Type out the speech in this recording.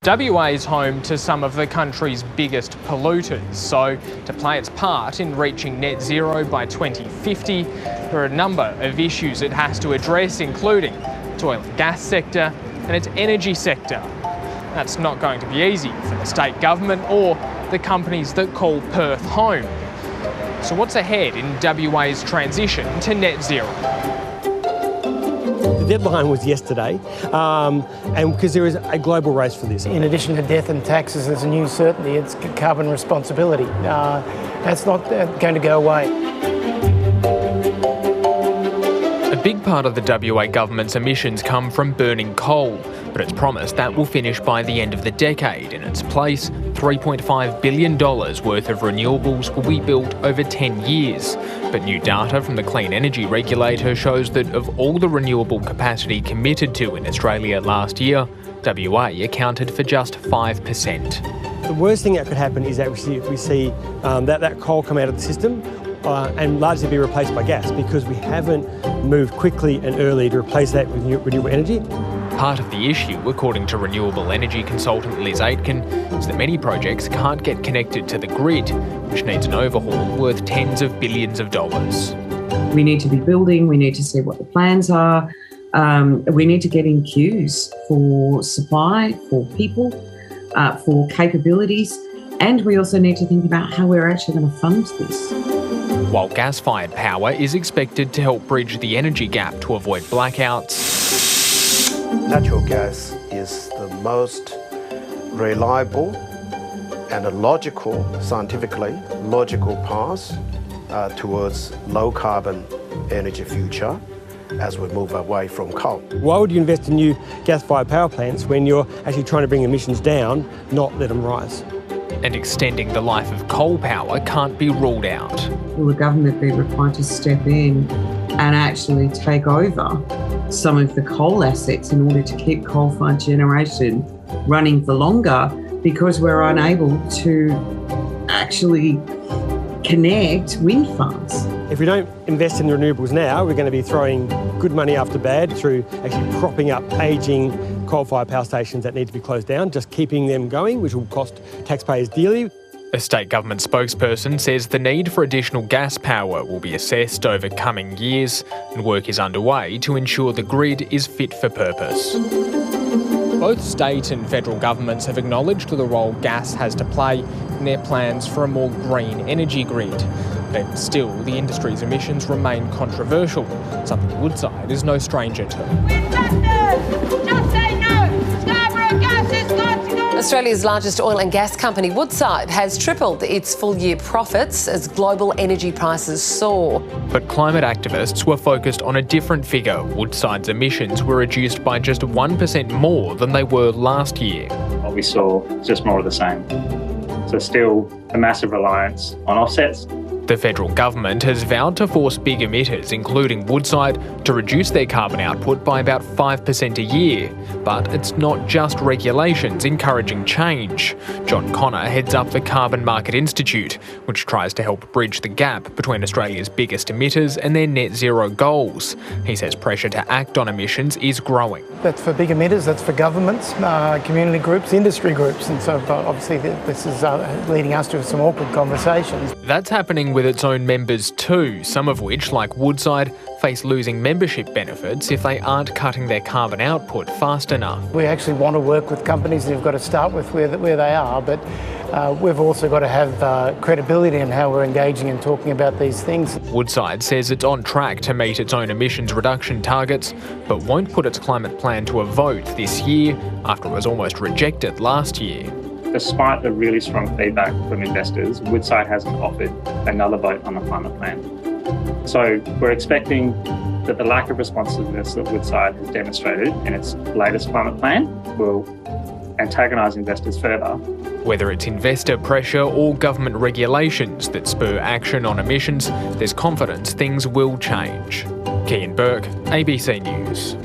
WA is home to some of the country's biggest polluters, so to play its part in reaching net zero by 2050, there are a number of issues it has to address, including its oil and gas sector and its energy sector. That's not going to be easy for the state government or the companies that call Perth home. So what's ahead in WA's transition to net zero? The deadline was yesterday, and because there is a global race for this. In addition to death and taxes, there's a new certainty, it's carbon responsibility. That's not going to go away. A big part of the WA government's emissions come from burning coal, but it's promised that will finish by the end of the decade. In its place, $3.5 billion worth of renewables will be built over 10 years. But new data from the Clean Energy Regulator shows that of all the renewable capacity committed to in Australia last year, WA accounted for just 5%. The worst thing that could happen is that we see that coal come out of the system and largely be replaced by gas, because we haven't moved quickly and early to replace that with renewable energy. Part of the issue, according to renewable energy consultant Liz Aitken, is that many projects can't get connected to the grid, which needs an overhaul worth tens of billions of dollars. We need to be building, we need to see what the plans are, we need to get in queues for supply, for people, for capabilities, and we also need to think about how we're actually going to fund this. While gas-fired power is expected to help bridge the energy gap to avoid blackouts, natural gas is the most reliable and a logical, scientifically logical path towards low carbon energy future as we move away from coal. Why would you invest in new gas-fired power plants when you're actually trying to bring emissions down, not let them rise? And extending the life of coal power can't be ruled out. Will the government be required to step in and actually take over some of the coal assets in order to keep coal-fired generation running for longer, because we're unable to actually connect wind farms? If we don't invest in renewables now, we're going to be throwing good money after bad through actually propping up ageing coal-fired power stations that need to be closed down, just keeping them going, which will cost taxpayers dearly. A state government spokesperson says the need for additional gas power will be assessed over coming years, and work is underway to ensure the grid is fit for purpose. Both state and federal governments have acknowledged the role gas has to play in their plans for a more green energy grid. But still, the industry's emissions remain controversial, something Woodside is no stranger to. Just say no! Scarborough Gas has got to go! Australia's largest oil and gas company, Woodsides, has tripled its full-year profits as global energy prices soar. But climate activists were focused on a different figure. Woodside's emissions were reduced by just 1% more than they were last year. What we saw was just more of the same. So still a massive reliance on offsets. The federal government has vowed to force big emitters, including Woodside, to reduce their carbon output by about 5% a year. But it's not just regulations encouraging change. John Connor heads up the Carbon Market Institute, which tries to help bridge the gap between Australia's biggest emitters and their net zero goals. He says pressure to act on emissions is growing. That's for big emitters, that's for governments, community groups, industry groups, and so obviously this is leading us to some awkward conversations. That's happening with its own members too, some of which, like Woodside, face losing membership benefits if they aren't cutting their carbon output fast enough. We actually want to work with companies, and you've got to start with where they are, but we've also got to have credibility in how we're engaging and talking about these things. Woodside says it's on track to meet its own emissions reduction targets, but won't put its climate plan to a vote this year after it was almost rejected last year. Despite the really strong feedback from investors, Woodside hasn't offered another vote on the climate plan. So we're expecting that the lack of responsiveness that Woodside has demonstrated in its latest climate plan will antagonise investors further. Whether it's investor pressure or government regulations that spur action on emissions, there's confidence things will change. Kian Burke, ABC News.